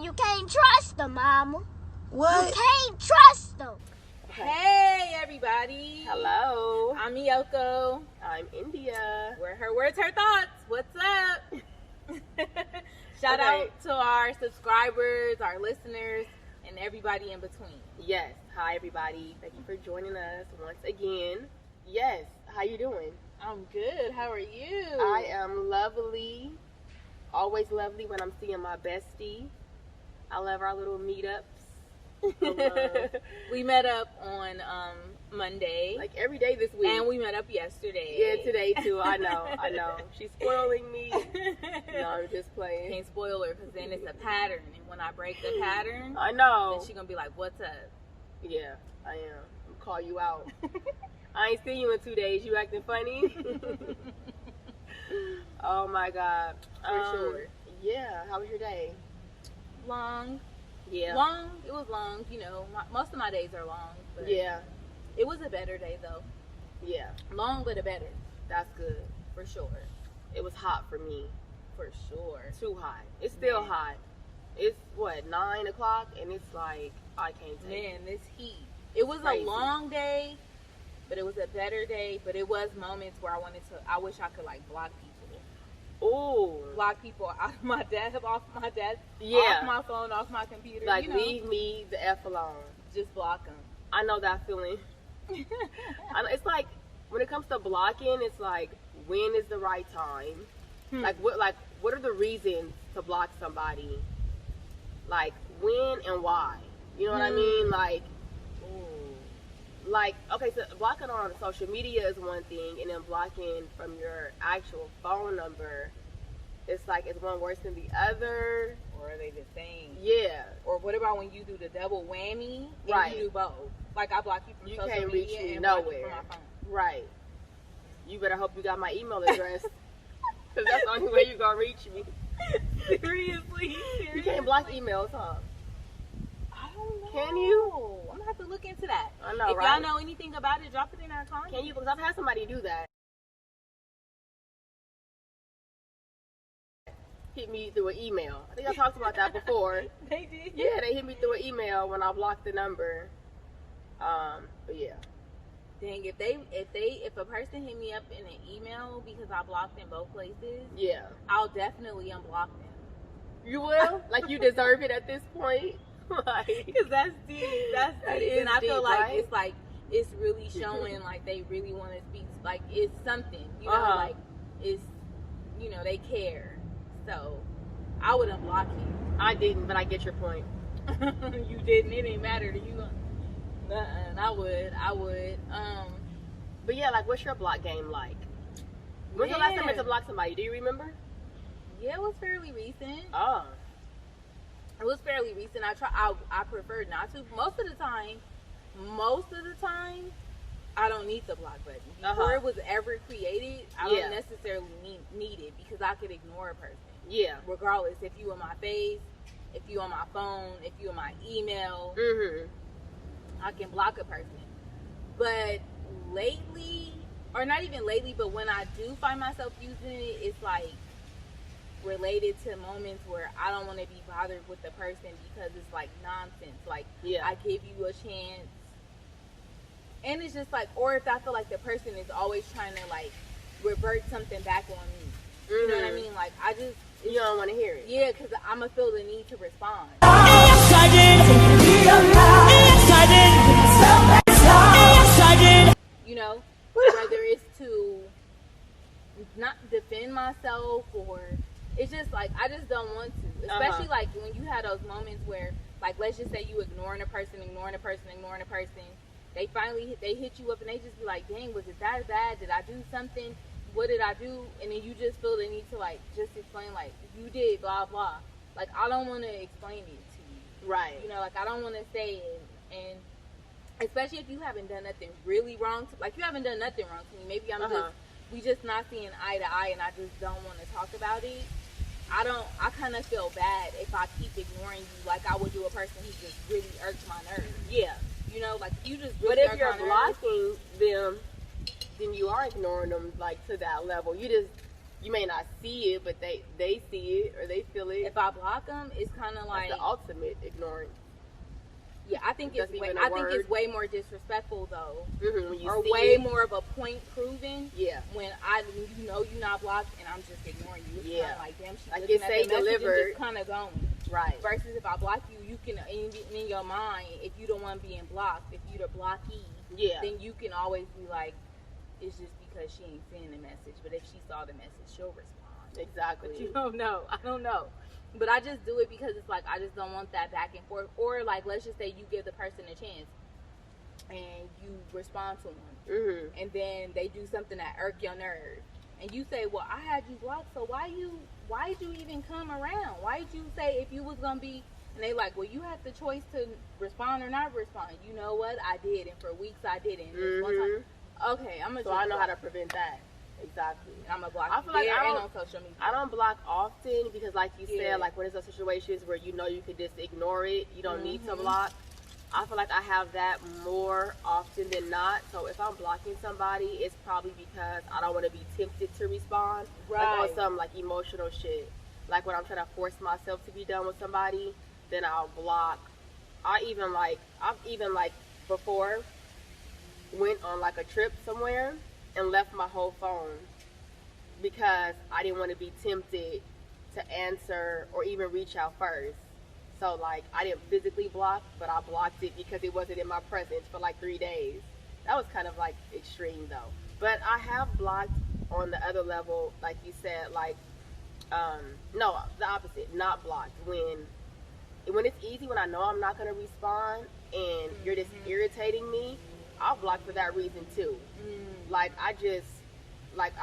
you can't trust them, Mama. What? You can't trust them. Hey, everybody. Hello. I'm Yoko. I'm India. We're her words, her thoughts. What's up? Shout out to our subscribers, our listeners, and everybody in between. Yes. Hi, everybody. Thank you for joining us once again. Yes. How you doing? I'm good. How are you? I am lovely. Always lovely when I'm seeing my bestie. I love our little meetups. We met up on Monday. Like every day this week. And we met up yesterday. Yeah, today too. I know. She's spoiling me. No, I'm just playing. Can't spoil her because then it's a pattern. And when I break the pattern, I know. then she's going to be like, what's up? Yeah, I am. I'll call you out. I ain't seen you in 2 days. You acting funny? Oh my God. For sure. Yeah. How was your day? Long. Yeah. Long. It was long. You know, most of my days are long. But Yeah. It was a better day though. Yeah. Long, but a better. That's good. For sure. It was hot for me. For sure. Too hot. It's still Man. hot. It's what, 9 o'clock, and it's like I can't take it. Man, this heat. It was Crazy. a long day, but it was a better day. But it was moments where I wish I could like block people. Ooh. Block people out of my desk, off my desk, Yeah. off my phone, off my computer. Like, you know, leave me the F alone. just block them. I know that feeling. It's like, when it comes to blocking, it's like, when is the right time? Like, what are the reasons to block somebody? Like, when and why? You know what I mean? Like, okay, so blocking on social media is one thing, and then blocking from your actual phone number, it's like, is one worse than the other? Or are they the same? Yeah. Or what about when you do the double whammy and Right. you do both? Like I block you from You social can't reach media me and block you nowhere. from my phone. Right. You better hope you got my email address, because that's the only way you're going to reach me. Seriously? You can't block emails, huh? I don't know. Can you? I'm gonna have to look into that. I know, if right? y'all know anything about it, drop it in our comments. Can you? Because I've had somebody do that. Hit me through an email. I think I talked about that before. They did. Yeah, they hit me through an email when I blocked the number. But yeah. Dang, if a person hit me up in an email because I blocked in both places, Yeah. I'll definitely unblock them. You will? Like, you deserve it at this point? Because that's deep. That's That deep. is And I feel deep, like right? it's really showing like they really want to speak. Like it's something, you know, Uh-huh. like it's, you know, they care. So I would unblock you. I didn't, but I get your point. You didn't. It didn't matter to you. I would. But yeah, like, what's your block game like? When's the last time you had to block somebody? Do you remember? Yeah, it was fairly recent. Oh. It was fairly recent. I prefer not to. Most of the time, I don't need the block button. Before it was ever created, I don't necessarily need it because I could ignore a person. Yeah. Regardless, if you in my face, if you on my phone, if you in my email, I can block a person. But lately, or not even lately, but when I do find myself using it, it's like related to moments where I don't want to be bothered with the person because it's like nonsense. Like, I give you a chance. And it's just like, or if I feel like the person is always trying to like revert something back on me. You know what I mean? Like, You don't want to hear it. yeah, because I'm going to feel the need to respond. You know, whether it's to not defend myself or it's just like I just don't want to. Especially like when you have those moments where, like, let's just say you ignoring a person. They finally hit you up and they just be like, dang, was it that bad? Did I do something? What did I do? And then you just feel the need to like just explain like you did blah blah. Like I don't want to explain it to you. Right. You know, like I don't want to say it. And especially if you haven't done nothing really wrong to, like you haven't done nothing wrong to me. Maybe we just not seeing eye to eye and I just don't want to talk about it. I kind of feel bad if I keep ignoring you like I would do a person who just really irks my nerves. Yeah. You know, like you just really But if irk you're my nerves. blocking them, then you are ignoring them like to that level. You you may not see it, but they see it or they feel it. If I block them, it's kind of like the ultimate ignorance. Yeah, I think it's way more disrespectful though, when you or see way it. more of a point proven. Yeah. When you know you're not blocked and I'm just ignoring you. It's kind of like damn, she's like looking it at say the message delivered. and just kind of going. Right. Versus if I block you, you can in your mind, if you don't want being blocked, if you're the blockee, then you can always be like, it's just because she ain't seeing the message. But if she saw the message, she'll respond. Exactly. But you don't know. I don't know. But I just do it because it's like I just don't want that back and forth. Or like let's just say you give the person a chance and you respond to them, and then they do something that irk your nerve, and you say, "Well, I had you blocked, so why did you even come around? Why did you say if you was gonna be?" And they like, "Well, you have the choice to respond or not respond." You know what? I did, and for weeks I didn't. This one time, okay, I'm gonna. So I know how to prevent that. Exactly. I'm a block. I feel like I don't, on social media. I don't block often because, like you said, like when there's those situations where you know you could just ignore it, you don't need to block. I feel like I have that more often than not. So if I'm blocking somebody, it's probably because I don't want to be tempted to respond, like on some like emotional shit. Like when I'm trying to force myself to be done with somebody, then I'll block. I've even before went on like a trip somewhere and left my whole phone because I didn't want to be tempted to answer or even reach out first. So like I didn't physically block, but I blocked it because it wasn't in my presence for like 3 days. That was kind of like extreme though. But I have blocked on the other level, like you said, like no, the opposite, not blocked. When it's easy, when I know I'm not gonna respond and you're just irritating me, I'll block for that reason too. Like I'm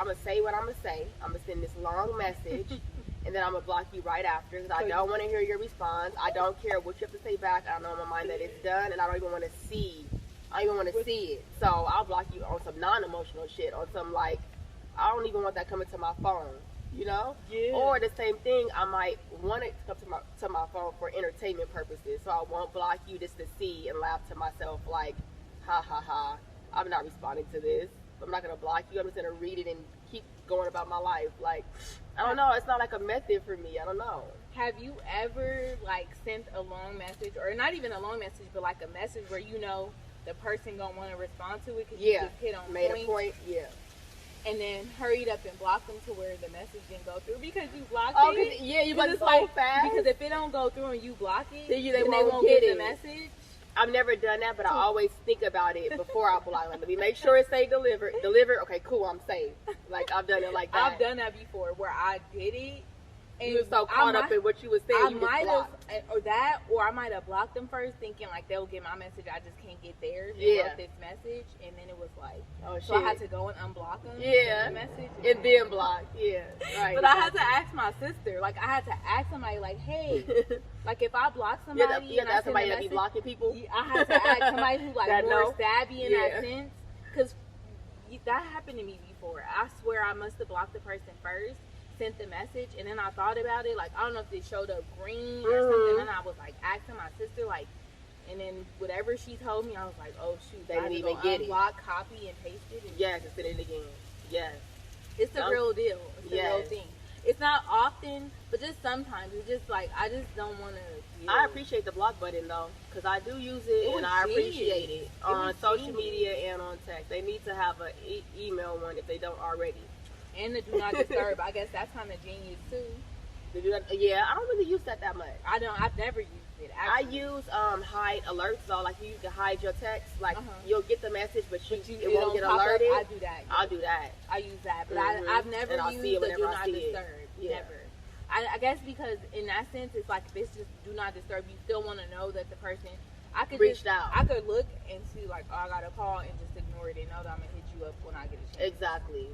gonna say what I'm gonna say. I'm gonna send this long message, and then I'm gonna block you right after because I don't want to hear your response. I don't care what you have to say back. I know in my mind that it's done, and I don't even want to see. I don't even want to see it. So I'll block you on some non-emotional shit, on some like I don't even want that coming to my phone. You know? Yeah. Or the same thing, I might want it to come to my phone for entertainment purposes. So I won't block you just to see and laugh to myself like, ha ha ha, I'm not responding to this. I'm not going to block you. I'm just going to read it and keep going about my life. Like, I don't know. It's not like a method for me. I don't know. Have you ever, like, sent a long message, or not even a long message, but, like, a message where you know the person going to want to respond to it because you just hit on made a point, and then hurried up and blocked them to where the message didn't go through because you blocked it? You blocked it so fast. Because if it don't go through and you block it, then they won't get the message. I've never done that, but I always think about it before I block. Like, let me make sure it say delivered. Delivered. Okay, cool. I'm safe. Like I've done it like that. I've done that before where I did it. And you were so caught up in what you were saying. Or I might have blocked them first, thinking like they'll get my message. I just can't get theirs. And wrote this message, and then it was like, oh shit. So I had to go and unblock them. Yeah. The message, and then block. Yeah. Right. But I had to ask my sister. Like I had to ask somebody. Like, hey, like if I block somebody, you have to ask somebody that be blocking people. I had to ask somebody who like more savvy in that sense, because that happened to me before. I swear I must have blocked the person first, sent the message, and then I thought about it. Like I don't know if it showed up green or something. And I was like asking my sister, like, and then whatever she told me, I was like, oh shoot, they didn't even get it. Unblock, copy, and paste it. And and send it again. Yes, it's the real deal. It's the real thing. It's not often, but just sometimes. It's just like I just don't want to. I appreciate the block button though, because I do use it, and I appreciate it on social media and on text. They need to have an email one if they don't already. And the do not disturb. I guess that's kind of genius too. I don't really use that much. I've never used it. Actually. I use hide alerts, so like you can hide your text. Like you'll get the message, but it won't get alerted. I do that. I'll do that. I use that, but I've never used the do not disturb. Never. I guess because in that sense, it's like if it's just do not disturb, you still want to know that the person. I could reached out. I could look and see like, oh, I got a call and just ignore it and know that I'm gonna hit you up when I get a chance. Exactly.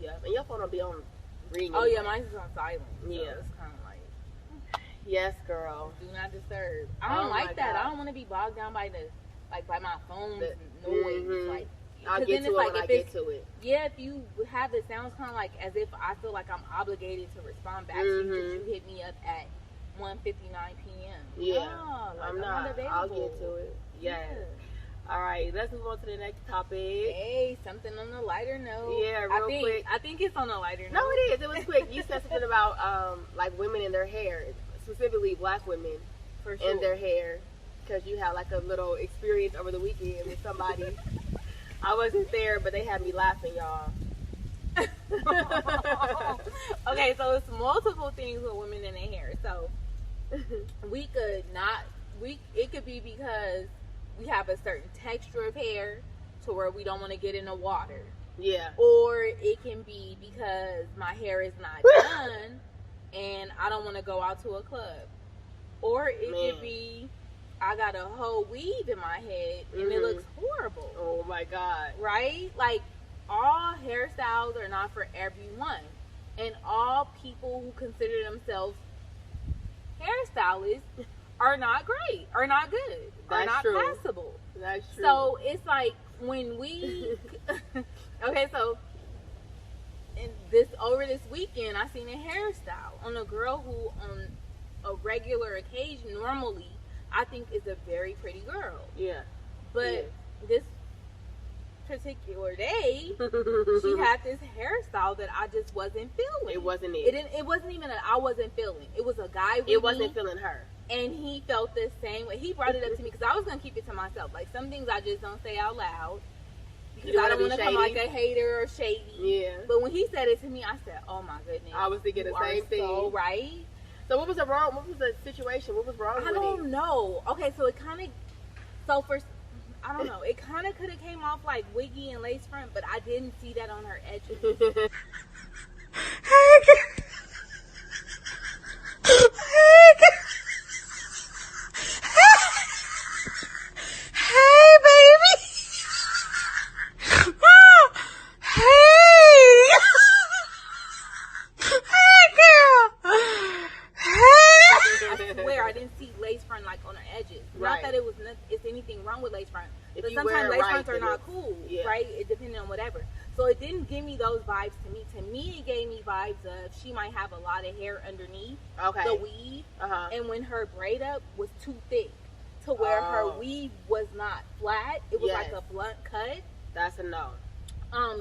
Yeah, and your phone will be on ring. Oh yeah, mine's on silent. So yeah, it's kind of like. Yes, girl. Do not disturb. I don't like that. God. I don't want to be bogged down by by my phone's noise. Like, I'll get to it when I get to it. Yeah, if you have it sounds kind of like as if I feel like I'm obligated to respond back to you because you hit me up at 1:59 p.m. Yeah, like, I'm not. I'll get to it. Yes. All right, let's move on to the next topic. Hey, something on a lighter note. Yeah, real quick. I think it's on a lighter note. No, it is. It was quick. You said something about like women in their hair, specifically black women For sure. in their hair, because you had like a little experience over the weekend with somebody. I wasn't there, but they had me laughing, y'all. Okay, so it's multiple things with women in their hair. So it could be because we have a certain texture of hair to where we don't want to get in the water. Yeah. Or it can be because my hair is not done and I don't want to go out to a club. Or it could be I got a whole weave in my head and it looks horrible. Oh my God. Right? Like, all hairstyles are not for everyone. And all people who consider themselves hairstylists are not great, are not good, are not passable. That's true. So it's like when we okay, so over this weekend I seen a hairstyle on a girl who on a regular occasion normally I think is a very pretty girl. Yeah. But this particular day she had this hairstyle that I just wasn't feeling. It wasn't it. It wasn't even that I wasn't feeling. It was a guy with It wasn't me, feeling her. and he felt the same way. He brought it up to me because I was gonna keep it to myself. Like, some things I just don't say out loud because I don't want to come like a hater or shady. Yeah. But when he said it to me, I said, "Oh my goodness." I was thinking the same thing. So right. So what was the situation? What was wrong with it? I don't know. Okay, so it kind of, I don't know. It kind of could have came off like wiggy and lace front, but I didn't see that on her edges. I didn't see lace front like on her edges. Right. Not that it's anything wrong with lace front, If but you wear sometimes it lace right, fronts are then not cool, right? It depending on whatever. So it didn't give me those vibes to me. To me, it gave me vibes of she might have a lot of hair underneath the weave, and when her braid up was too thick to where her weave was not flat, it was like a blunt cut. That's a no.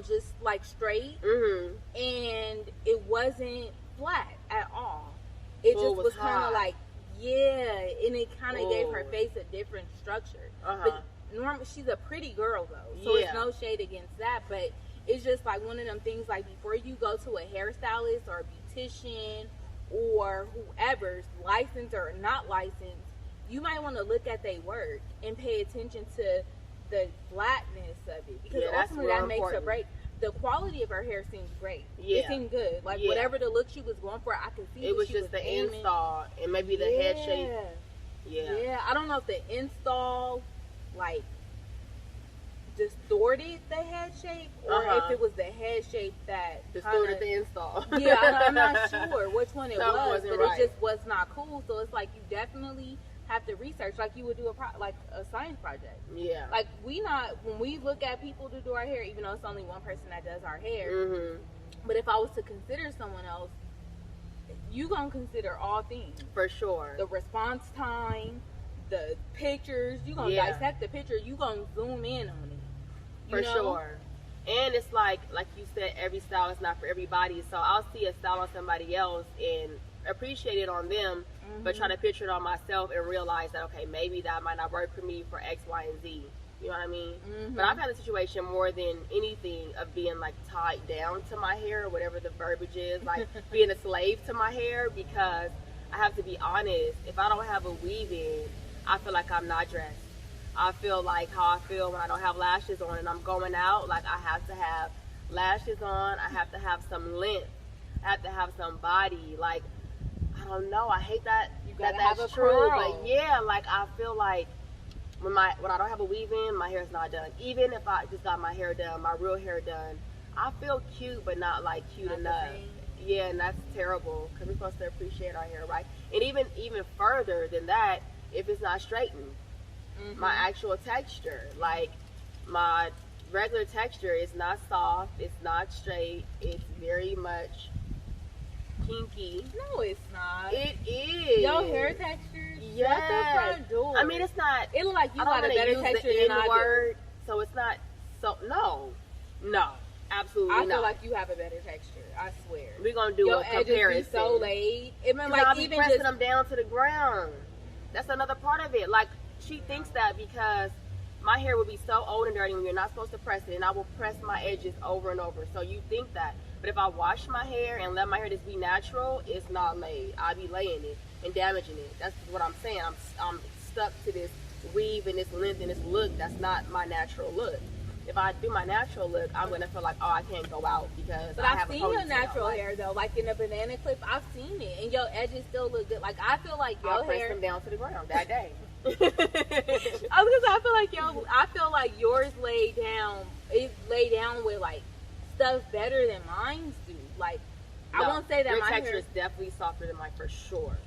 Just like straight, and it wasn't flat at all. It just was kind of like, and it kind of gave her face a different structure. But normally she's a pretty girl though, so it's no shade against that. But it's just like one of them things. Like, before you go to a hairstylist or a beautician or whoever's licensed or not licensed, you might want to look at their work and pay attention to the flatness of it, because ultimately that makes or break. The quality of her hair seems great. It seemed good. Like, whatever the look she was going for, I could see it was just the install and maybe the head shape. Yeah, I don't know if the install like distorted the head shape or if it was the head shape that distorted the install. I'm not sure which one it was, but right. it just was not cool. So it's like you definitely have to research, like you would do a science project. Yeah. Like, when we look at people to do our hair, even though it's only one person that does our hair, but if I was to consider someone else, you gonna consider all things. For sure. The response time, the pictures, you gonna dissect the picture, you gonna zoom in on it. For sure. And it's like you said, every style is not for everybody. So I'll see a style on somebody else and appreciate it on them, but try to picture it on myself and realize that, okay, maybe that might not work for me for X, Y, and Z. You know what I mean? But I've had a situation more than anything of being like tied down to my hair, or whatever the verbiage is, like being a slave to my hair, because I have to be honest, if I don't have a weave in, I feel like I'm not dressed. I feel like how I feel when I don't have lashes on and I'm going out. Like, I have to have lashes on. I have to have some length. I have to have some body. Like, I don't know. I hate that. That's true. But yeah, like, I feel like when I don't have a weave in, my hair's not done. Even if I just got my hair done, my real hair done, I feel cute, but not like cute enough. Yeah, and that's terrible, because we're supposed to appreciate our hair, right? And even further than that, if it's not straightened. My actual texture, like my regular texture, is not soft, it's not straight, it's very much kinky. No, it's not. It is. Your hair texture? Yes. Shut the front door. I mean, it's not. It look like you I don't got a wanna better use texture the than I N-word, do. so it's not. So no, absolutely I not. feel like you have a better texture. I swear. We're gonna do Your a edges comparison. be so laid. It mean Like, like I'll be even pressing just them down to the ground. That's another part of it. Like, she thinks that because my hair would be so old and dirty when you're not supposed to press it, and I will press my edges over and over. So you think that. But if I wash my hair and let my hair just be natural, it's not laid. I'll be laying it and damaging it. That's what I'm saying. I'm stuck to this weave and this length and this look. That's not my natural look. If I do my natural look, I'm gonna feel like, oh, I can't go out because But I I've have a seen your ponytail. natural Like, hair though, like in the banana clip. I've seen it, and your edges still look good. Like I feel like your I'll press hair. them down to the ground that day. I feel like yours laid down. It lay down with like stuff better than mine's do. Like I No, won't say that your my texture hair is definitely softer than mine for sure.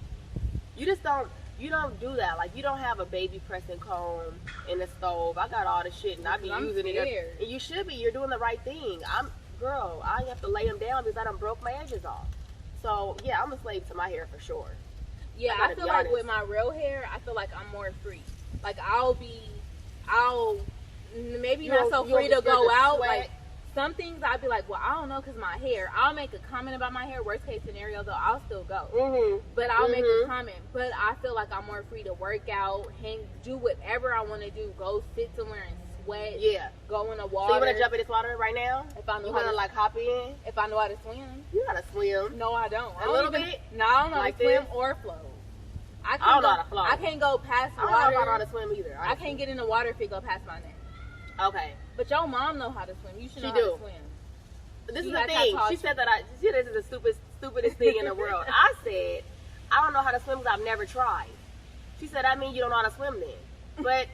You just don't. You don't do that. Like, you don't have a baby pressing comb in the stove. I got all the shit and I be I'm using scared. it. And you should be. You're doing the right thing. Girl, I have to lay them down because I done broke my edges off. So yeah, I'm a slave to my hair for sure. Yeah, I I gotta feel be like honest. with my real hair, I feel like I'm more free. Like I'll maybe not so free to go out. Like some things I'd be like, well, I don't know, cause my hair. I'll make a comment about my hair. Worst case scenario, though, I'll still go. Mm-hmm. But I'll make a comment. But I feel like I'm more free to work out, do whatever I want to do. Go sit somewhere and sweat. Yeah. Go in the So water. you want to jump in this water right now? If I know You how want to to, like hop in? if I know how to swim. You gotta swim. No, I don't. I A don't little even, bit? No, I don't know Like how to swim this? or float. I don't know how to float. I can't go past I don't water. know if I know how to swim either. I can't get in the water if it go past my neck. Okay. But your mom know how to swim. You should She know do. how to swim. This is You the got thing. taught She you. said that this is the stupidest thing in the world. I said, I don't know how to swim because I've never tried. She said, I mean, you don't know how to swim then. But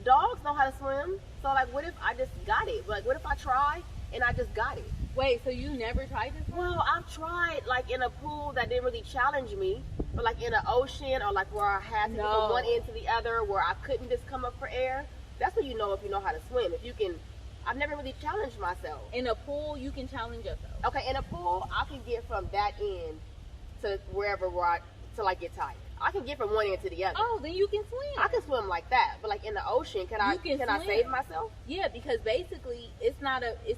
dogs know how to swim. So like, what if I just got it? Like, what if I try and I just got it? Wait, so you never tried this one? Well, I've tried like in a pool that didn't really challenge me, but like in an ocean or like where I had to go from one end to the other, where I couldn't just come up for air. That's when you know if you know how to swim. If you can, I've never really challenged myself. In a pool, you can challenge yourself. Okay, in a pool, I can get from that end to wherever till I get tired. I can get from one end to the other. Oh, then you can swim. I can swim like that, but like in the ocean, can I can I swim. save myself? Yeah, because basically it's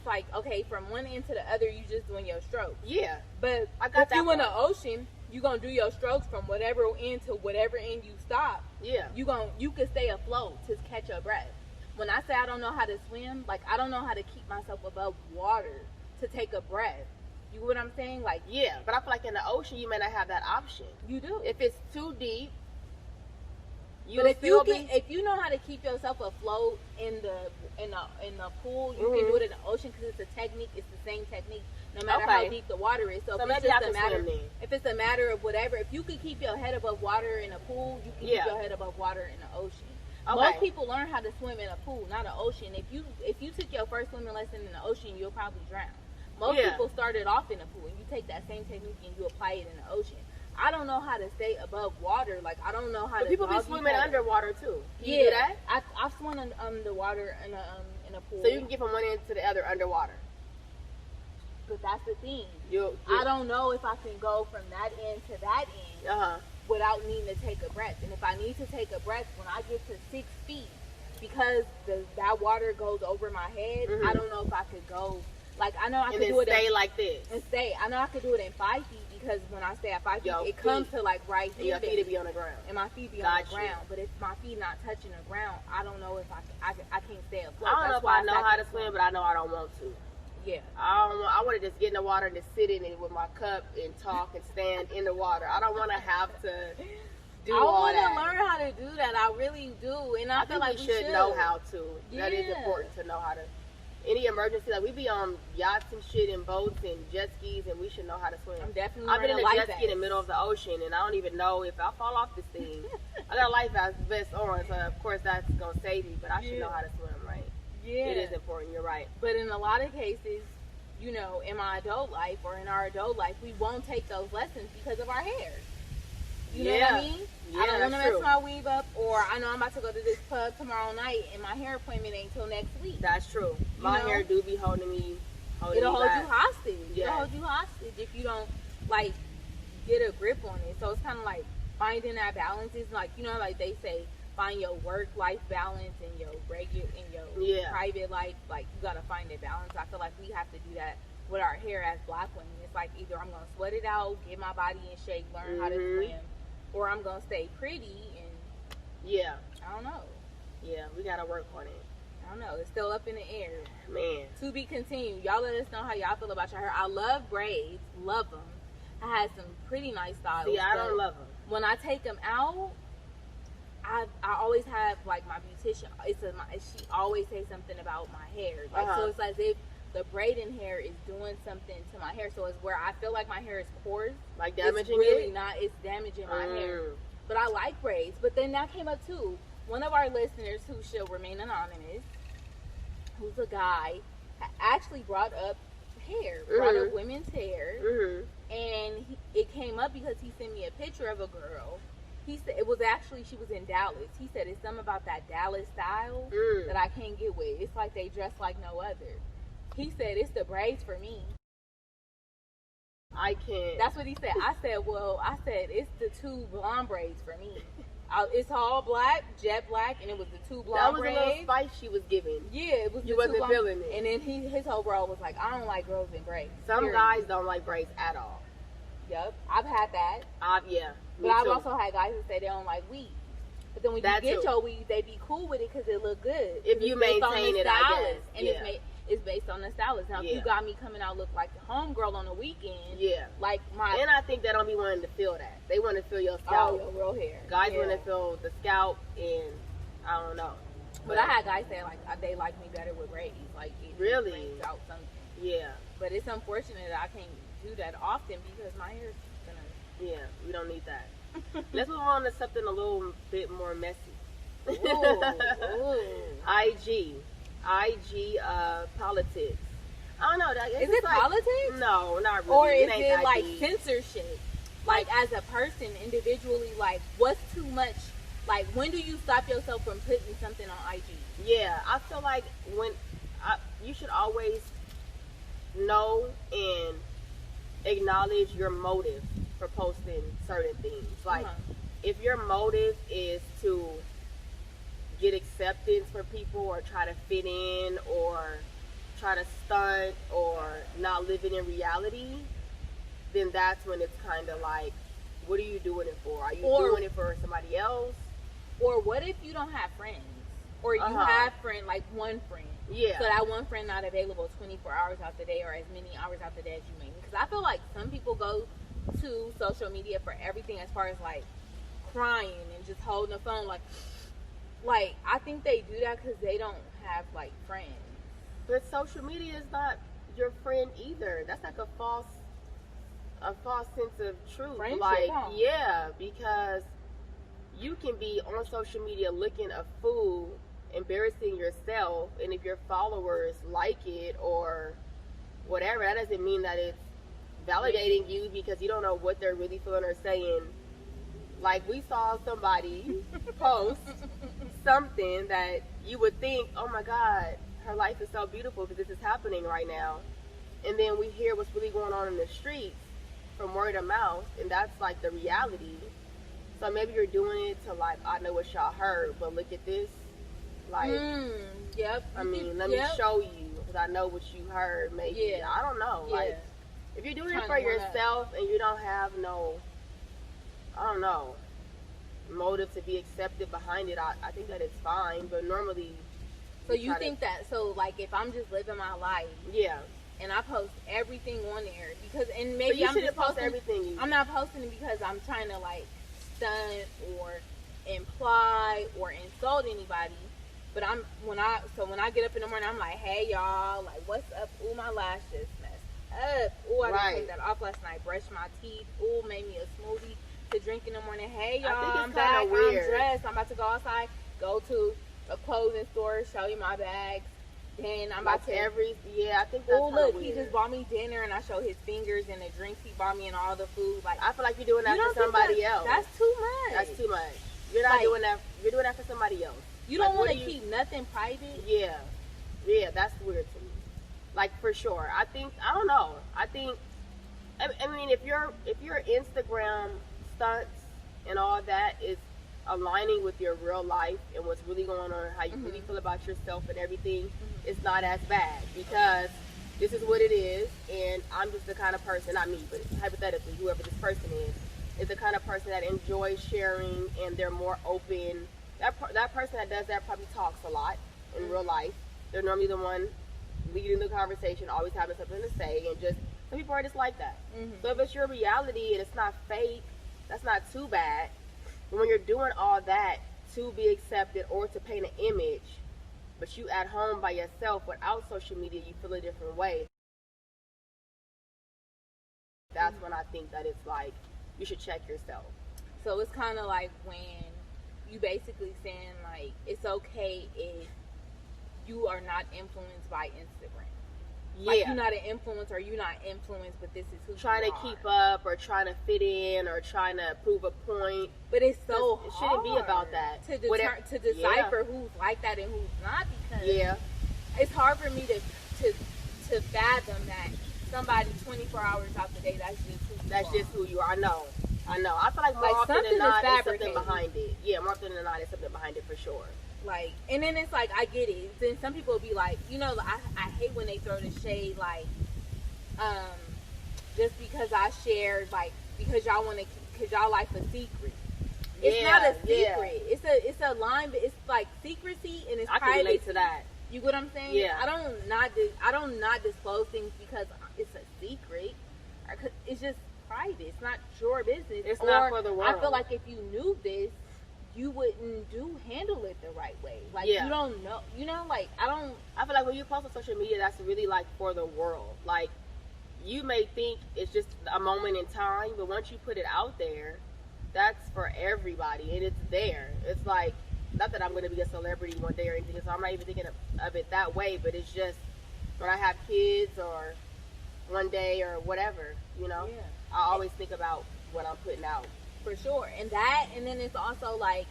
like, okay, from one end to the other, you just doing your strokes. Yeah. But I got if you that in the part. ocean, you gonna do your strokes from whatever end to whatever end you stop. Yeah. You can stay afloat to catch your breath. When I say I don't know how to swim, like I don't know how to keep myself above water to take a breath. You know what I'm saying? Like Yeah, but I feel like in the ocean, you may not have that option. you do. If it's too deep, But if you know how to keep yourself afloat in the pool, you can do it in the ocean because it's a technique. It's the same technique, no matter how deep the water is. So, So if maybe it's I just a can matter, swim then. if it's a matter of whatever, if you can keep your head above water in a pool, you can keep your head above water in the ocean. Okay. Most people learn how to swim in a pool, not an ocean. If you took your first swimming lesson in the ocean, you'll probably drown. Most people started off in a pool, and you take that same technique and you apply it in the ocean. I don't know how to stay above water. Like I don't know how But to. people be doggy swimming paddle. underwater too. Can Yeah, you do that? I've swum underwater in a pool. So you can get from one end to the other underwater. But that's the thing. I I don't know if I can go from that end to that end without needing to take a breath. And if I need to take a breath when I get to 6 feet, because that water goes over my head, I don't know if I could go. Like I know I could do it stay like this. and stay. I know I could do it in 5 feet because when I stay at 5 feet, Your it comes feet. to like right And your here, feet will be on the ground. and my feet be on the Got you. ground. But if my feet not touching the ground, I don't know if I can't stay afloat. I don't know That's if why I know said how to swim, but I know I don't want to. Yeah. I want to just get in the water and just sit in it with my cup and talk and stand in the water. I don't want to have to do I all want that. to learn how to do that. I really do, and I, I feel think like we should know how to. That is Yeah. important to know how to. Any emergency, like we be on yachts and shit and boats and jet skis, and we should know how to swim. I'm definitely I've been in wearing a a jet life ski in the vest. middle of the ocean, and I don't even know if I fall off this thing. I got a life vest on, so of course that's gonna save me. But I should know how to swim, right? Yeah. It is important. You're right. But in a lot of cases, you know, in my adult life or in our adult life, we won't take those lessons because of our hair. You know what I mean? Yeah, I don't want to that's mess true. my weave up, or I know I'm about to go to this pub tomorrow night, and my hair appointment ain't till next week. That's true. My know? hair do be holding me. It'll hold back. you hostage. Yeah. It'll hold you hostage if you don't like get a grip on it. So it's kind of like finding that balance is like, you know, like they say, find your work-life balance and your regular and your private life. Like, you gotta find a balance. I feel like we have to do that with our hair as Black women. It's like either I'm gonna sweat it out, get my body in shape, learn how to swim, or I'm gonna stay pretty and I don't know. Yeah, we gotta work on it. I don't know. It's still up in the air. Man. To be continued. Y'all let us know how y'all feel about your hair. I love braids. Love them. I had some pretty nice styles. Yeah, I don't love them. When I take them out, I always have, like, my beautician. She always says something about my hair. Like, so it's as if the braiding hair is doing something to my hair. So it's where I feel like my hair is coarse. Like damaging it's really not. It's damaging my hair. But I like braids. But then that came up too. One of our listeners, who shall remain anonymous, who's a guy, actually brought up hair, brought up women's hair, and it came up because he sent me a picture of a girl. He said it was actually, she was in Dallas. He said it's something about that Dallas style that I can't get with. It's like they dress like no other. He said it's the braids for me. I can't. That's what he said. I said it's the two blonde braids for me. It's all black, jet black, and it was the two blonde braids. That was a little spice she was giving. Yeah, it was. You wasn't feeling it. And then his whole bro was like, I don't like girls in braids. Some guys don't like braids at all. Yep, I've had that. Yeah. But I've also had guys who say they don't like weave. But then when you get your weave, they be cool with it because it look good. If you maintain it, I guess. And it's based on the stylist. Now, if you got me coming out look like the homegirl on the weekend, like my... And I think they don't be wanting to feel that. They want to feel your scalp. Oh, your real hair. Guys want to feel the scalp, and I don't know. But I had guys say, like, they like me better with braids. Like, it really brings out something. Yeah. But it's unfortunate that I can't do that often because my hair is gonna... Yeah, we don't need that. Let's move on to something a little bit more messy. Ooh. IG politics. I don't know. Is it like, politics? No, not really. Or is it like censorship? Like as a person, individually, like what's too much? Like when do you stop yourself from putting something on IG? Yeah, I feel like you should always know and acknowledge your motive for posting certain things. Like if your motive is to get acceptance for people or try to fit in or try to stunt or not living in reality, then that's when it's kind of like, what are you doing it for? Are you doing it for somebody else? Or what if you don't have friends? Or you have like one friend. Yeah. So that one friend not available 24 hours out the day or as many hours out the day as you may need. Because I feel like some people go to social media for everything as far as like crying and just holding the phone like I think they do that because they don't have like friends. But social media is not your friend either. That's like a false sense of truth. Friendship, like yeah, because you can be on social media looking a fool, embarrassing yourself, and if your followers like it or whatever, that doesn't mean that it's validating you because you don't know what they're really feeling or saying. Like we saw somebody post something that you would think, oh my God, her life is so beautiful because this is happening right now. And then we hear what's really going on in the streets from word of mouth, and that's like the reality. So maybe you're doing it to like, I know what y'all heard, but look at this. Like, I mean, let me show you because I know what you heard. Maybe, I don't know. Like, if you're doing it for yourself and you don't have no, I don't know, motive to be accepted behind it, I think that it's fine. But normally, so you think that, so like if I'm just living my life, and I post everything on there because, and maybe I'm just posting everything. I'm not posting it because I'm trying to like stunt or imply or insult anybody. But when I get up in the morning, I'm like, hey y'all, like what's up? Ooh, my lashes messed up. Ooh, I didn't take that off last night. Brushed my teeth. Ooh, made me a smoothie to drink in the morning. Hey y'all, I'm back. Weird. I'm dressed. I'm about to go outside. Go to a clothing store. Show you my bags. Then I'm about to I think that's look, weird. He just bought me dinner and I show his fingers and the drinks he bought me and all the food. Like I feel like you're doing that for somebody else. That's too much. That's too much. You're not doing that. You're doing that for somebody else. You don't want to keep nothing private. Yeah, that's weird to me. Like for sure. I don't know. I mean, if your Instagram stunts and all that is aligning with your real life and what's really going on, how you really feel about yourself and everything, it's not as bad, because this is what it is, and I'm just the kind of person, not me, but hypothetically, whoever this person is the kind of person that enjoys sharing, and they're more open. That person that does that probably talks a lot in real life. They're normally the one leading the conversation, always having something to say, and just some people are just like that. So if it's your reality and it's not fake, that's not too bad. But when you're doing all that to be accepted or to paint an image, but you at home by yourself without social media, you feel a different way. That's when I think that it's like you should check yourself. So it's kind of like when you basically saying like it's okay if you are not influenced by Instagram. Yeah. Like you're not an influencer, you're not influenced, but this is who trying you to are. keep up or trying to fit in or trying to prove a point. But it's so it shouldn't be about that. To decipher who's like that and who's not, because it's hard for me to fathom that somebody 24 hours out the day, that's just who you are. I know. I feel like more often than not, there's something behind it. Yeah, more often than not, there's something behind it for sure. Like, and then it's like, I get it. Then some people will be like, you know, I hate when they throw the shade, like, just because I shared, like, because y'all want to, because y'all like a secret. It's not a secret. It's a line, but it's like secrecy and it's private. I can relate to that. You get what I'm saying? Yeah. I don't not disclose things because it's a secret. It's just private. It's not your business. It's not for the world. I feel like if you knew this, you wouldn't handle it the right way. Like, you don't know. You know, like, I feel like when you post on social media, that's really like for the world. Like, you may think it's just a moment in time, but once you put it out there, that's for everybody, and it's there. It's like, not that I'm going to be a celebrity one day or anything, so I'm not even thinking of it that way, but it's just when I have kids or one day or whatever, you know, I always think about what I'm putting out. For sure. And then it's also like,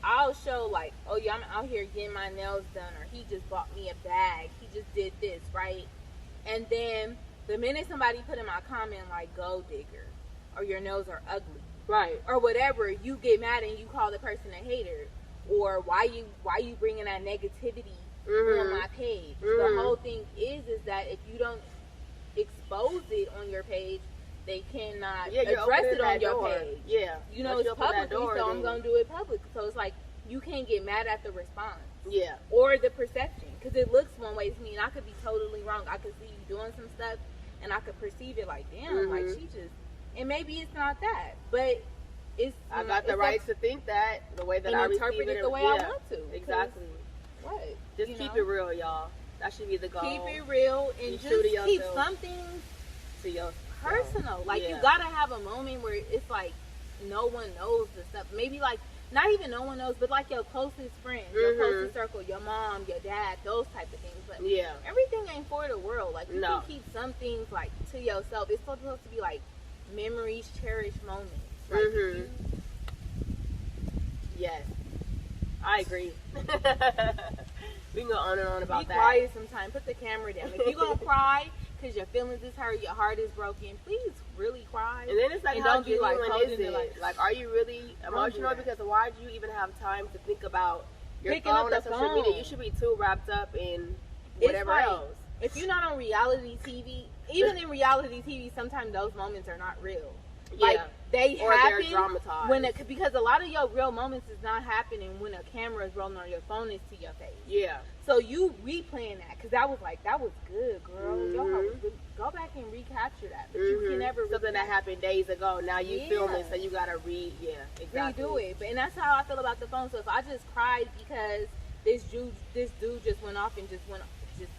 I'll show like, oh yeah, I'm out here getting my nails done, or he just bought me a bag, he just did this, right? And then the minute somebody put in my comment like, gold digger, or your nails are ugly, right, or whatever, you get mad and you call the person a hater, or why you bringing that negativity on my page. The whole thing is that if you don't expose it on your page, they cannot address it on your page. Yeah. You know, it's publicly, so I'm going to do it public. So it's like, you can't get mad at the response. Yeah. Or the perception. Because it looks one way to me, and I could be totally wrong. I could see you doing some stuff, and I could perceive it like, damn, like she just... And maybe it's not that, but it's... I got the right to think that, the way that I interpret it the way I want to. Exactly. What? Just keep it real, y'all. That should be the goal. Keep it real, and just keep something to yourself. Personal. Like, you gotta have a moment where it's like no one knows the stuff. Maybe like not even no one knows, but like your closest friends, your closest circle, your mom, your dad, those type of things. But everything ain't for the world. Like, you can keep some things like to yourself. It's supposed to be like memories, cherished moments. Like, yes, I agree. We can go on and on about that. Be quiet sometimes. Put the camera down. If you're gonna cry because your feelings is hurt, your heart is broken, please really cry. And then it's like, how genuine is it? Like, are you really emotional? Because why do you even have time to think about your phone or social media? You should be too wrapped up in whatever else. If you're not on reality TV, even in reality TV, sometimes those moments are not real. Like, they happen when because a lot of your real moments is not happening when a camera is rolling on your phone is to your face. Yeah. So you replaying that because that was good, girl. Your heart was good. Go back and recapture that. But you can never something that happened days ago. Now you filming, so you gotta exactly. redo it. But and that's how I feel about the phone. So if I just cried because this dude just went off and just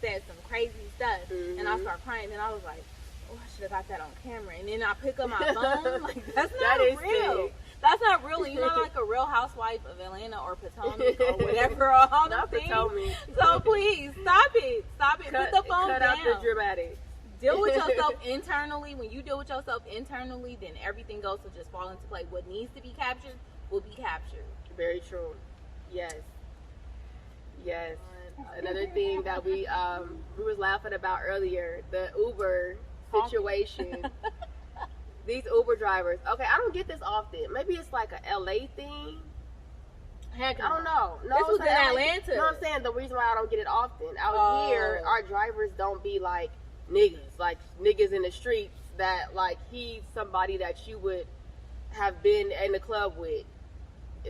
said some crazy stuff, and I start crying, and I was like, oh, I should have got that on camera. And then I pick up my phone. Like, that's not real. That's not really, you're not like a Real Housewife of Atlanta or Potomac or whatever. All not Potomac. So please, stop it. Put the phone down. Cut out the dramatics. Deal with yourself internally. When you deal with yourself internally, then everything goes to just fall into play. What needs to be captured will be captured. Very true. Yes. Another thing that we was laughing about earlier, the Uber situation. These Uber drivers. Okay, I don't get this often. Maybe it's like a LA thing. Heck, I don't know. No, this was in LA. Atlanta. You know what I'm saying? The reason why I don't get it often. Out here, our drivers don't be like niggas. Like niggas in the streets that like he's somebody that you would have been in the club with.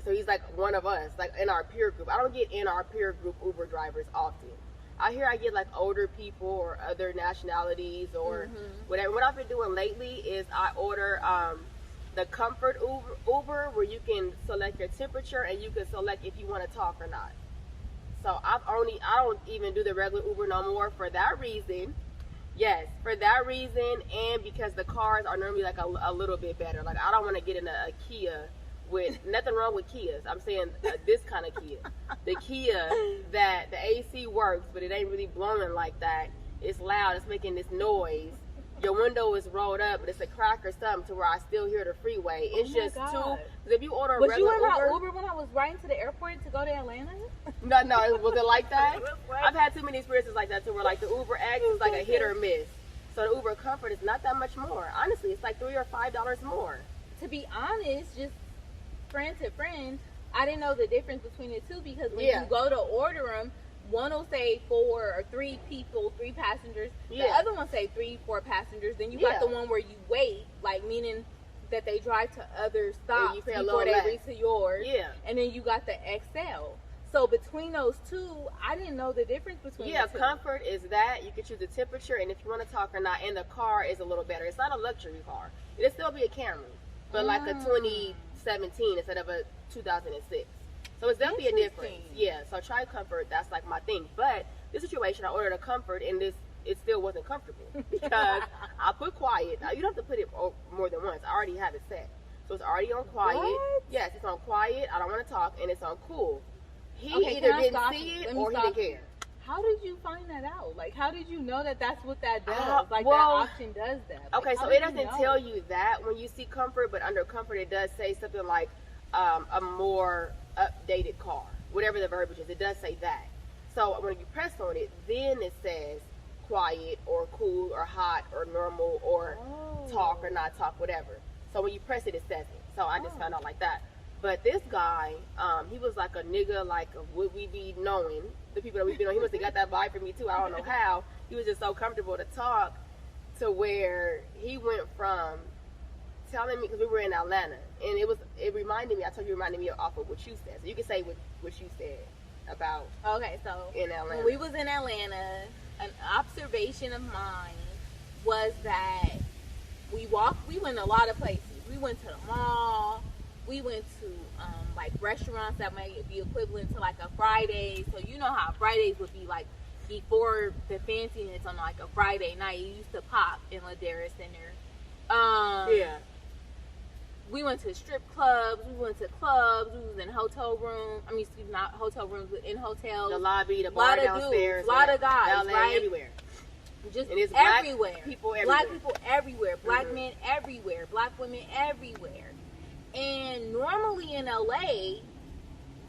So he's like one of us, like in our peer group. I don't get in our peer group Uber drivers often. Out here I get like older people or other nationalities or whatever. What I've been doing lately is I order the comfort Uber where you can select your temperature and you can select if you want to talk or not. So I don't even do the regular Uber no more for that reason. Yes, for that reason, and because the cars are normally like a little bit better. Like I don't want to get in a Kia with nothing wrong with Kias. I'm saying this kind of Kia, the Kia that the AC works, but it ain't really blowing like that. It's loud. It's making this noise. Your window is rolled up, but it's a crack or something to where I still hear the freeway. It's just too. Because if you order a was regular you in my Uber when I was riding to the airport to go to Atlanta? No, was it like that? I've had too many experiences like that too, where like the Uber X is like a hit or miss. So the Uber Comfort is not that much more. Honestly, it's like $3 or $5 more. To be honest, just friend to friend, I didn't know the difference between the two because when you go to order them, one will say 4 or 3 people, 3 passengers. The other one say 3, 4 passengers. Then you got the one where you wait, like meaning that they drive to other stops before they reach to yours. Yeah. And then you got the XL. So between those two, I didn't know the difference between the two. Comfort is that you can choose the temperature and if you want to talk or not. And the car is a little better. It's not a luxury car. It'll still be a Camry, but like a 2017 instead of a 2006. So it's definitely a difference. Yeah, so try Comfort. That's like my thing. But this situation, I ordered a Comfort, and it still wasn't comfortable because I put quiet. Now, you don't have to put it more than once. I already have it set. So it's already on quiet. What? Yes, it's on quiet. I don't want to talk, and it's on cool. He either didn't see it or he didn't care. How did you find that out? Like, how did you know that that's what that does? Like, that option does that. Like, okay, so it doesn't tell you that when you see Comfort, but under Comfort, it does say something like a more updated car, whatever the verbiage is. It does say that. So when you press on it, then it says quiet or cool or hot or normal or talk or not talk, whatever. So when you press it, it says it. So I just found out like that. But this guy, he was like a nigga, like would we be knowing the people that we've been on. He must have got that vibe from me too. I don't know how. He was just so comfortable to talk to where he went from telling me, because we were in Atlanta, and it reminded me, I told you it reminded me off of what you said. So you can say what you said about in Atlanta. When we was in Atlanta, an observation of mine was that we went a lot of places. We went to the mall. We went to like restaurants that might be equivalent to like a Friday. So you know how Fridays would be like before the fanciness on like a Friday night. You used to pop in Ladera Center. We went to strip clubs. We went to clubs. We was in hotel rooms. I mean, excuse me, not hotel rooms, but in hotels. The lobby, the bar downstairs. A lot of guys, right? Everywhere. Just and it's everywhere. Black people everywhere. Black people everywhere. Black men everywhere. Black women everywhere. And normally in LA,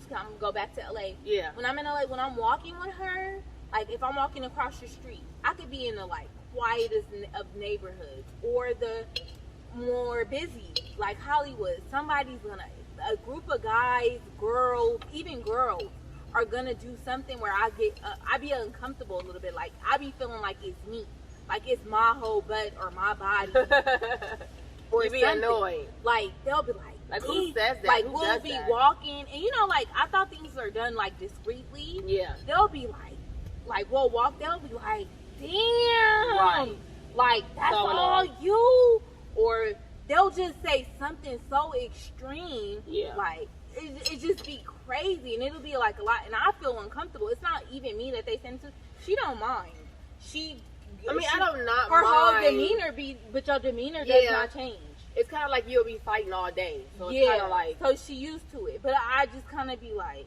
I'm gonna go back to LA. Yeah. When I'm in LA, when I'm walking with her, like if I'm walking across the street, I could be in the like quietest of neighborhoods or the more busy, like Hollywood. A group of guys, girls, even girls, are gonna do something where I be uncomfortable a little bit. Like I be feeling like it's me, like it's my whole butt or my body, or you be annoyed. Like they'll be like who says that? Like who we'll be that? walking, and you know, like I thought things are done like discreetly. Yeah. They'll be like we'll walk. They'll be like, damn, right. Like that's so all you. Or they'll just say something so extreme, like it just be crazy, and it'll be like a lot, and I feel uncomfortable. It's not even me that they send to. She don't mind. I don't not her mind. whole demeanor but your demeanor does not change. It's kind of like you'll be fighting all day, so it's kind of like. So she used to it, but I just kind of be like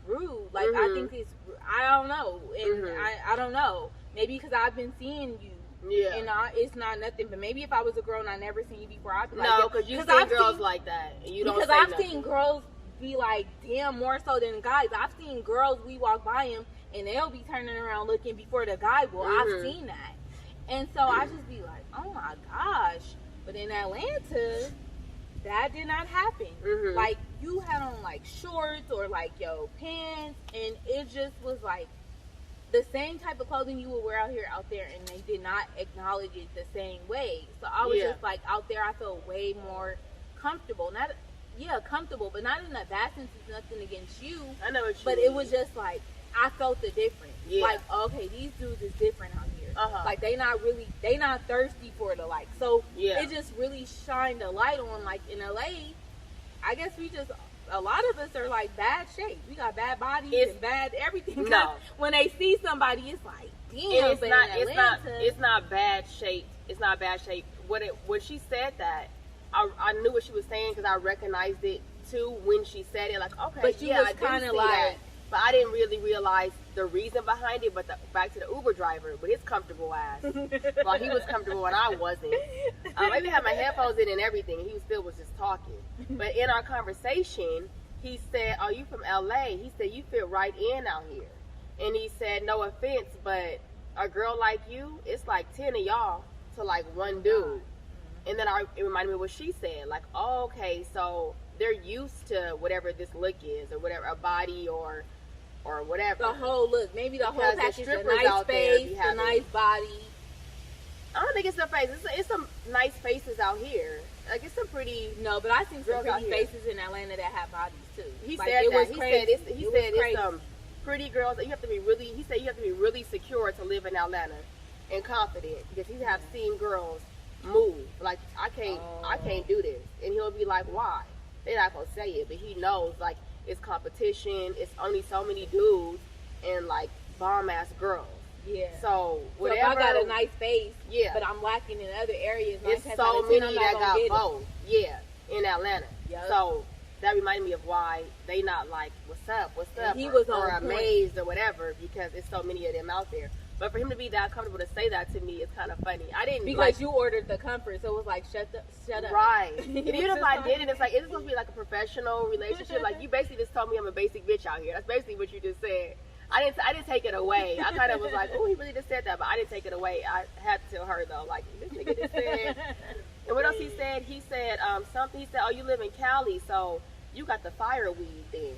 rude. Like I think it's, I don't know, and I don't know. Maybe because I've been seeing you. Yeah. And it's not nothing, but maybe if I was a girl and I never seen you before, I'd be like, no, because you've seen girls like that. And you don't because say I've nothing. seen girls be like, damn, more so than guys. I've seen girls, we walk by them, and they'll be turning around looking before the guy will. I've seen that. And so I just be like, oh my gosh. But in Atlanta, that did not happen. Mhm. Like, you had on like shorts or like yo pants, and it just was like the same type of clothing you would wear out here out there, and they did not acknowledge it the same way. So I was just like, out there I felt way more comfortable. Comfortable, but not in a bad sense. It's nothing against you. I know what you But mean. it was just like, I felt the difference. Yeah. Like, okay, these dudes is different out here. Uh-huh. Like, they not thirsty for the like. So Yeah. it just really shined a light on, like, in LA, I guess a lot of us are like bad shape. We got bad bodies and bad everything. No. When they see somebody, it's like, damn. It's not bad shape. It's not bad shape. When she said that, I knew what she was saying because I recognized it too when she said it. Like, okay, but you was kind of like, that. But I didn't really realize the reason behind it. But back to the Uber driver with his comfortable ass. Well, he was comfortable and I wasn't. I even had my headphones in and everything, and he still was just talking. But in our conversation, he said, "Are you from LA?" He said, "You fit right in out here." And he said, "No offense, but a girl like you, it's like 10 of y'all to like one dude." And then it reminded me of what she said. Like, oh, okay, so they're used to whatever this look is, or whatever, a body or whatever. The whole look, maybe the whole package, the strippers nice out there be face, the having- nice body. I don't think it's the face. It's some nice faces out here. Like, it's some pretty. No, but I seen some girls out pretty here. faces in Atlanta that have bodies too. He Like, said it that. was He crazy. said it's crazy. some pretty girls that you have to be really. He said you have to be really secure to live in Atlanta and confident, because he have seen girls move like, I can't do this, and he'll be like, why? They're not gonna say it, but he knows, like, it's competition. It's only so many dudes and like bomb ass girls. Yeah. So whatever. So if I got a nice face, Yeah. but I'm lacking in other areas, It's 9 times so out of 10, many I'm that not got gonna get both. Yeah, in Atlanta. Yep. So that reminded me of why they not like, what's up, And he or, was or on point. amazed or whatever, because it's so many of them out there. But for him to be that comfortable to say that to me is kind of funny. I didn't because like, you ordered the comfort, so it was like shut up. right. And even if I did it, it's like, it's supposed to be like a professional relationship. Like, you basically just told me I'm a basic bitch out here. That's basically what you just said. I didn't take it away. I kind of was like, oh, he really just said that, but I didn't take it away. I had to tell her though, like, this nigga just said. And what else he said? He said something. He said, oh, you live in Cali, so you got the fireweed then.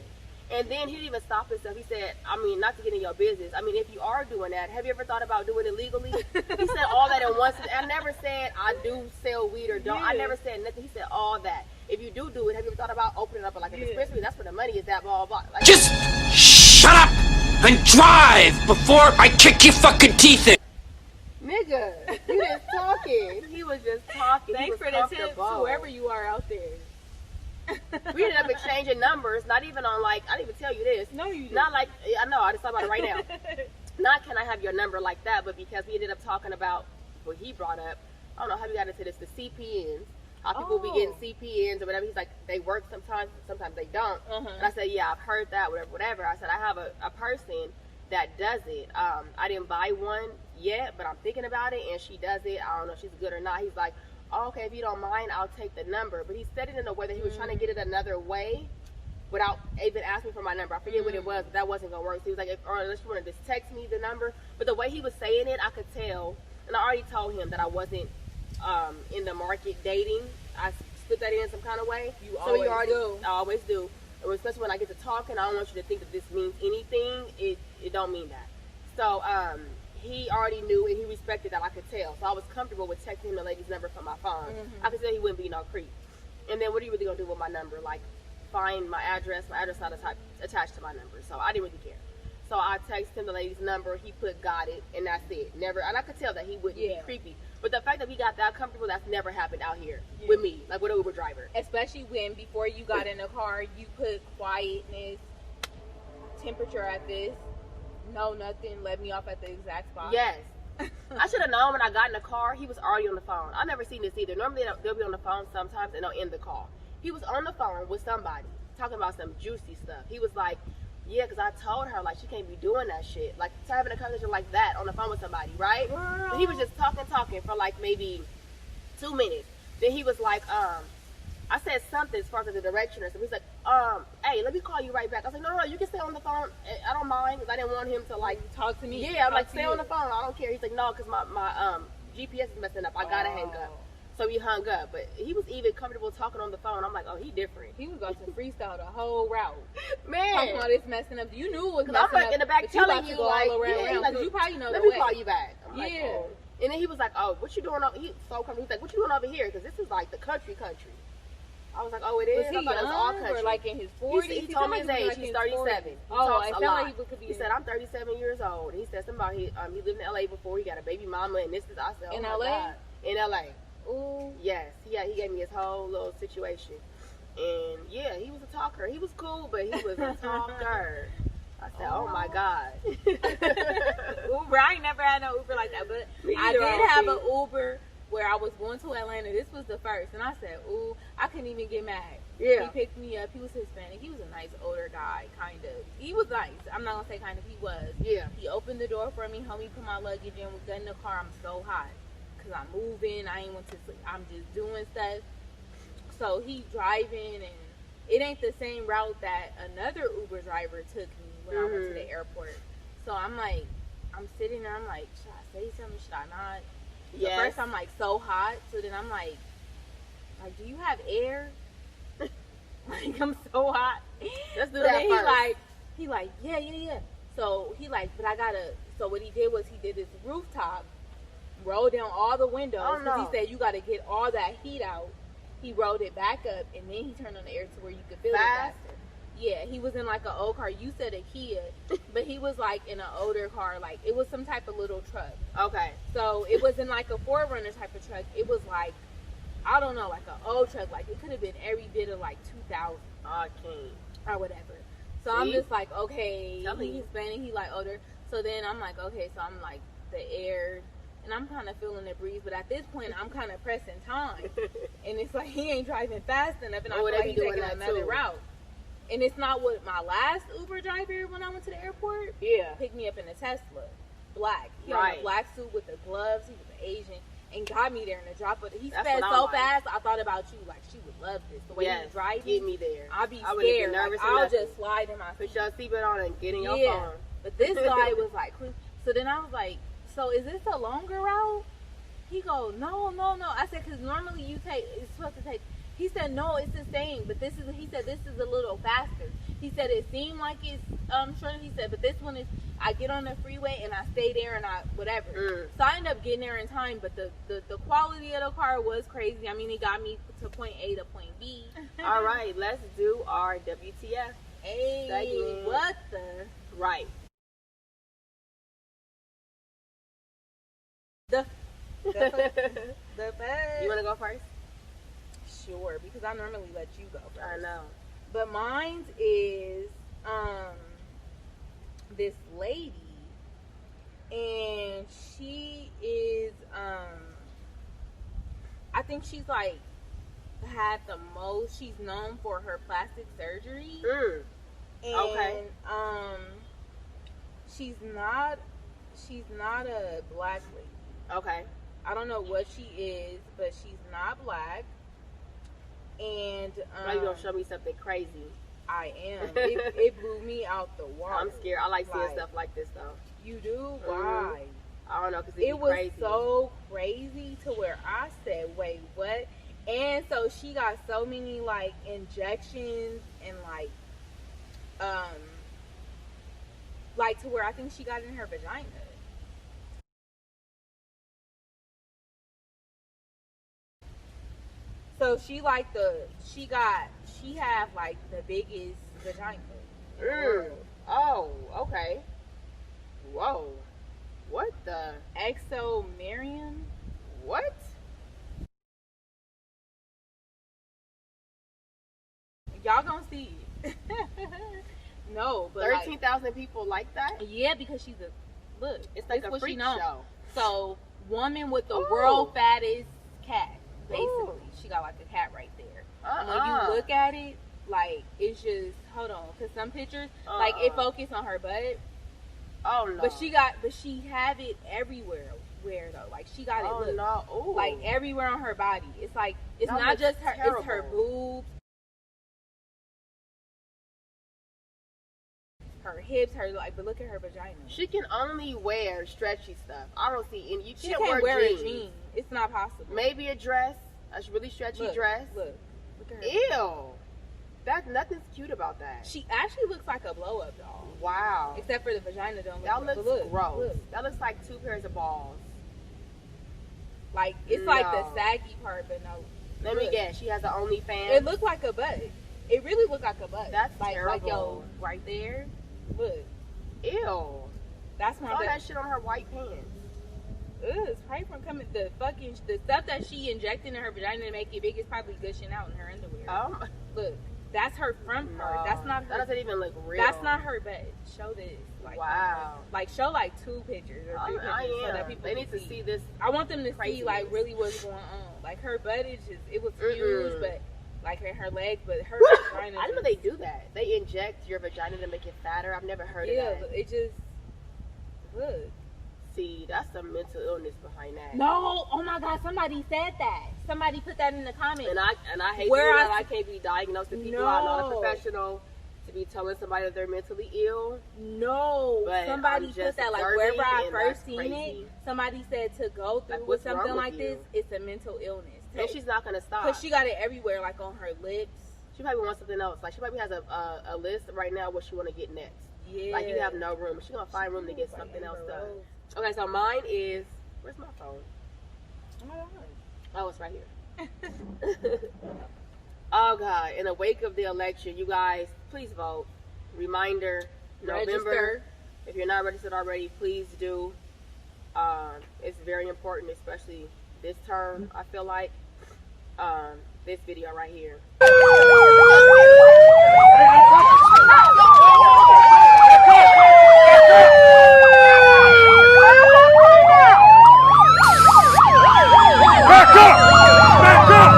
And then he didn't even stop himself. He said, I mean, not to get in your business, I mean, if you are doing that, have you ever thought about doing it legally? He said all that in one sentence. I never said I do sell weed or don't. Yeah. I never said nothing. He said all that. If you do it, have you ever thought about opening up like a dispensary? That's where the money is at, blah, blah, blah. Like, Just shut up and drive before I kick your fucking teeth in. nigga, he was talking. He was just talking. Thanks for the tips, whoever you are out there. We ended up exchanging numbers, not even on like, I didn't even tell you this. No, you didn't. Not like, I know, I just thought about it right now. Not can I have your number like that, but because we ended up talking about what he brought up. I don't know how we got into this, the CPNs. How people be getting CPNs or whatever. He's like, they work sometimes they don't. And I said, yeah, I've heard that, whatever. I said, I have a person that does it. I didn't buy one yet, but I'm thinking about it, and she does it. I don't know if she's good or not. He's like, oh, okay, if you don't mind, I'll take the number. But he said it in a way that he was trying to get it another way without even asking for my number. I forget what it was, but that wasn't going to work. So he was like, or unless you want to just text me the number. But the way he was saying it, I could tell. And I already told him that I wasn't in the market dating. I split that in some kind of way. You always do. I always do. Especially when I get to talking, I don't want you to think that this means anything. It don't mean that. So he already knew, and he respected that. I could tell. So I was comfortable with texting him the lady's number from my phone. I could tell he wouldn't be no creep. And then what are you really gonna do with my number? Like, find my address. My address not attached to my number, so I didn't really care. So I texted him the lady's number. He put got it, and that's it. Never, and I could tell that he wouldn't be creepy. But the fact that we got that comfortable, that's never happened out here with me, like with an Uber driver. Especially when before you got in the car, you put quietness, temperature at this, no nothing, let me off at the exact spot. Yes. I should have known when I got in the car, he was already on the phone. I never seen this either. Normally they'll be on the phone sometimes and they'll end the call. He was on the phone with somebody talking about some juicy stuff. He was like, yeah, because I told her, like, she can't be doing that shit. Like, having a conversation like that on the phone with somebody, right? So he was just talking for like maybe 2 minutes. Then he was like, I said something as far as the direction or something. He's like, hey, let me call you right back. I was like, no, you can stay on the phone. I don't mind, because I didn't want him to, like, talk to me. Yeah, I'm like, stay on the phone. I don't care. He's like, no, because my GPS is messing up. I gotta hang up. So we hung up, but he was even comfortable talking on the phone. I'm like, oh, he different. He was about to freestyle the whole route. Man, Talking about this messing up. You knew it was I'm messing like up. in the back but telling you, go like, all around, yeah, like, you probably know let the me way. call you back. I'm like, Yeah. oh. And then he was like, oh, what you doing? He's so comfortable. He's like, what you doing over here? Because this is like the country. I was like, oh, it is. Was he I thought it was all young country. or like in his 40s? He told me his age. He's 37. Oh, I felt like he could be. He said, I'm 37 years old. He said something about he lived in LA before. He got a baby mama, and this is. I said, oh in my LA? God. In LA. Ooh. Yes. He gave me his whole little situation, and yeah, he was a talker. He was cool, but he was a talker. I said, oh my God. Uber. I ain't never had no Uber like that, but I did have an Uber where I was going to Atlanta. This was the first, and I said, ooh, I couldn't even get mad. Yeah. He picked me up. He was Hispanic. He was a nice older guy, kind of. He was nice. I'm not gonna say kind of. He was. Yeah. He opened the door for me, helped me put my luggage in. We got in the car. I'm so hot because I'm moving. I ain't want to sleep. I'm just doing stuff. So he driving, and it ain't the same route that another Uber driver took me when I went to the airport. So I'm like, I'm sitting there. I'm like, should I say something? Should I not? So first I'm like so hot. So then I'm like, do you have air? Like I'm so hot. Let's do so that then first. He like, yeah. So he like, but I gotta. So what he did was he did this rooftop, rolled down all the windows. Oh, no. He said you gotta get all that heat out. He rolled it back up, and then he turned on the air to where you could feel it faster. Yeah, he was in like an old car. You said a Kia, but he was like in an older car. Like it was some type of little truck. Okay. So it wasn't like a 4Runner type of truck. It was like, I don't know, like an old truck. Like it could have been every bit of like 2000. I can't. Or whatever. So I'm just like, okay, he's Hispanic, he like older. So then I'm like, okay, so I'm like the air, and I'm kind of feeling the breeze. But at this point, I'm kind of pressing time, and it's like he ain't driving fast enough, and I feel like he's taking another route. And it's not what my last Uber driver when I went to the airport. Yeah. Picked me up in a Tesla, black. He Right. had a black suit with the gloves. He was an Asian, and got me there in the drop. But he That's sped what so I'm like. fast. I thought about you. Like she would love this. The way he was driving. Get me there. I'd be I wouldn't scared. get nervous Like, or I'll nothing. just slide in my Put seat. your seatbelt on and get in your Yeah. phone. But this guy was like, so then I was like, so is this a longer route? He go, no. I said, because normally it's supposed to take. He said, no, it's the same, but he said, this is a little faster. He said, it seemed like it's shorter. He said, but this one is, I get on the freeway and I stay there and whatever. So I ended up getting there in time, but the quality of the car was crazy. I mean, it got me to point A to point B. All right, let's do our WTF. Hey, segment. what the? Right. The You fuck? want to go first? Sure, because I normally let you go first. I know. But mine is this lady, and she is I think she's like had the most. She's known for her plastic surgery. And Okay. she's not a black lady. Okay. I don't know what she is, but she's not black. And Now you gonna show me something crazy. I am. It blew me out the water. I'm scared. I like seeing stuff like this though. You do? Why? I don't know, because It was crazy. so crazy to where I said, wait, what? And so she got so many like injections and like to where I think she got it in her vagina. So she have like the biggest vagina in the world. Oh, okay. Whoa. What the? Exo Miriam? What? Y'all gonna see it. No, but 13,000 people like that? Yeah, because she's a look. It's like a what she freak known. show. So, woman with the Ooh. world fattest cat, basically. Ooh. She got like a cat right there. And when you look at it, like it's just hold on, because some pictures like it focus on her butt. Oh no. But she have it everywhere. Where though? Like she got it. Look, no. Ooh. like everywhere on her body. It's like it's That not looks just her. terrible. It's her boobs. her hips, her like. But look at her vagina. She can only wear stretchy stuff. I don't see any. You She can't can't wear wear jeans. a jean. It's not possible. Maybe a dress, a really stretchy dress. Look at her. Ew. That nothing's cute about that. She actually looks like a blow up doll. Wow. Except for the vagina don't look. That but looks look, gross. Look. That looks like 2 pairs of balls. Like it's like the No. saggy part, but no. Let me Look. guess. She has an OnlyFans. It looked like a butt. It really looked like a butt. That's like terrible. yo, right there. Look, Ew. that's my All butt. that shit on her white pants. Ugh, it's probably from coming the stuff that she injected in her vagina to make it big is probably gushing out in her underwear. Look, that's her front part. No, That's not that her. doesn't even look real. That's not her butt. Show this. Like, Wow. Like show like 2 pictures or 3 I pictures so that am. people They can need to see this. I want them to see craziness. like really what's going on. Like her butt is just it was huge, Mm-mm. but like her legs, but her vagina. I didn't know they do that. They inject your vagina to make it fatter. I've never heard of that. It just look. See, that's some mental illness behind that. No, oh my God! Somebody said that. Somebody put that in the comments. And I hate Where that I can't be diagnosed with people. I'm not a No. professional to be telling somebody that they're mentally ill. No, But somebody I'm put just that like observing, wherever I and first that's seen crazy. it. Somebody said to go through Like, with what's wrong something with like you? this, it's a mental illness. And she's not gonna stop. Because she got it everywhere, like on her lips. She probably wants something else. Like she probably has a list right now what she want to get next. Yeah, Like you have no room. She's gonna find room to get Like something else Amber done. Rose. Okay, so mine is. Where's my phone? Oh my God. Oh, it's right here. Oh God! In the wake of the election, you guys, please vote. Reminder: November. Register. If you're not registered already, please do. It's very important, especially this term. I feel like this video right here. Back up! Back up!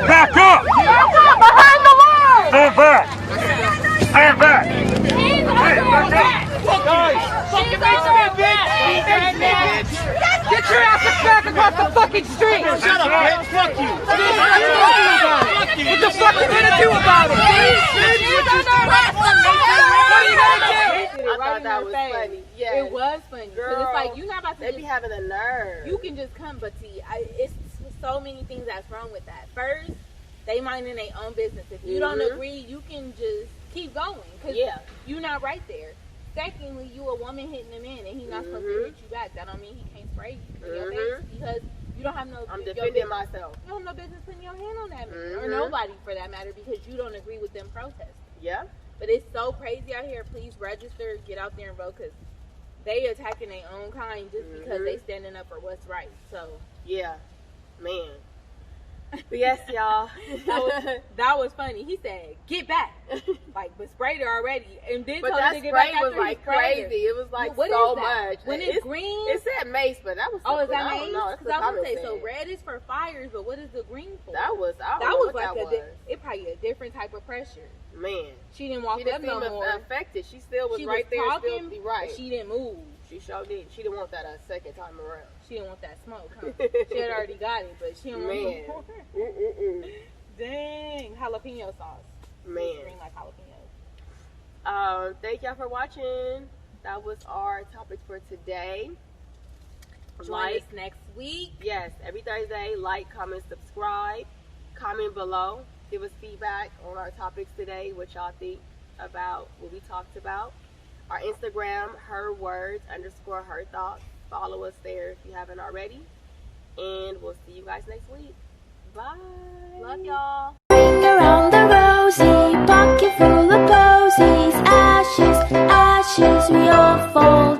Back up! Behind the wall! Stand back! Stand back! Hey, back up! Guys! Fucking bitch! Get your ass back across the fucking street! Shut up, bitch! Fuck you! What the fuck are you gonna do about it? What are you gonna do? I thought that was funny. Yeah, It was funny. Because Girl, it's like, you're not about to they be just, having the nerve. you can just come, but see, it's so many things that's wrong with that. First, they minding their own business. If you don't Mhm. agree, you can just keep going. Because Yeah. you're not right there. Secondly, you a woman hitting a man and he's not supposed to Mhm. hit you back. That don't mean he can't spray you in your Mhm. face because you don't have no. I'm your defending business- myself. You don't have no business putting your hand on that man or Mhm. nobody for that matter because you don't agree with them protesting. Yeah. But it's so crazy out here. Please register, get out there and vote because they attacking their own kind just because Mhm. they standing up for what's right. So Yeah. Man. But yes, y'all. that was funny. He said, "Get back!" Like, but sprayed her already, and then But told her that to get back spray was after he like sprayed her. crazy. It was like What so is that? much. When it's green? It said mace, but that was. Oh, is something- that I don't mace? know. That's Because what I was gonna comment say, so said. red is for fires, but what is the green for? That was. I don't that know was what like that was. it probably a different type of pressure. Man. She didn't walk She up didn't no seem more. affected. She still was She right was there. talking, Still be right. but she didn't move. She sure did. She didn't want that a second time around. She didn't want that smoke. Huh? She had already got it, but she didn't want Man. it more. Mm-mm-mm. Dang, jalapeno sauce. Man. Green like jalapenos. Thank y'all for watching. That was our topic for today. Join us next week. Yes, every Thursday, like, comment, subscribe. Comment below. Give us feedback on our topics today, what y'all think about what we talked about. Our Instagram, herwords_her_thoughts. Follow us there if you haven't already. And we'll see you guys next week. Bye. Love y'all. Ring around the rosy, pocket full of posies. Ashes, ashes, we all fall